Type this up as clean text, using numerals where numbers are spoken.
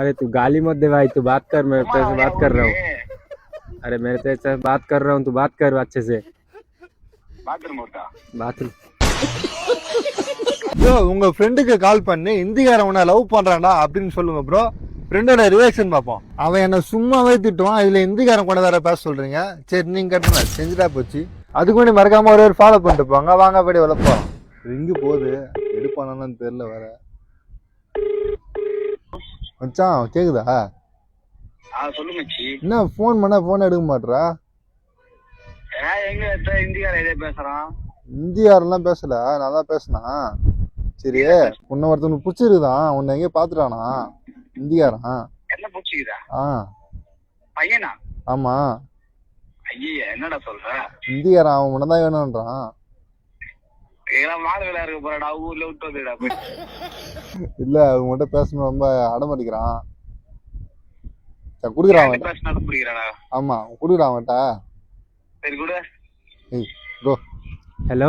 अरे तू गाली मत दे भाई, तू बात कर, मैं तेरे से बात कर रहा हूँ। अरे मैं तेरे से बात कर रहा हूँ, तू बात कर अच्छे से। बाथरूम ப்ரோ உங்க ஃப்ரெண்டுக்கு கால் பண்ணி இந்திக்காரன் உன்னை லவ் பண்றான்டா அப்படின்னு சொல்லுங்க ப்ரோ. ஃப்ரெண்டோட ரியாக்ஷன் பார்ப்போம். அவன் என்ன சும்மாவே திட்டுவான், இதுல இந்திக்காரன் கூட வேற பேச சொல்றீங்க. சரி நீங்க கட்டுன செஞ்சுட்டா போச்சு. அதுக்கு முன்னாடி மறக்காம ஒரு ஃபாலோ பண்ணிட்டு போங்க. வாங்க போய் வளர்ப்போம். எங்க போகுது எடுப்பானான்னு தெரியல வேற. மச்சான் கேக்குதா? சொல்லுங்க. என்ன போன் பண்ணா போன் எடுக்க மாட்டா? எங்க இந்தியால பேசுறான்? இந்தியாரெல்லாம் பேசல, நான் தான் பேசினா. சரி உன்னை ஒருத்தவனுக்கு பிடிச்சிருக்குதான், உன்னை எங்கேயும் பாத்துட்டானா இந்தியாரன்? என்ன பிடிச்சிக்குதா? பையனா? ஆமா. ஐயா என்னடா சொல்ற? இந்தியாரன் அவன் உன்னதான் வேணும்ன்றான். மாடு விளையாடுற போறடா, ஊர்ல விட்டு வந்துடா. இல்ல அவங்க மட்டும் பேசணும், ரொம்ப அடமடிக்கிறான். குடுக்குறான். பேசினாலும் பிடிக்கிறானா? ஆமா குடுக்குறான் அவன்கிட்ட. சரி கூட. Bro hello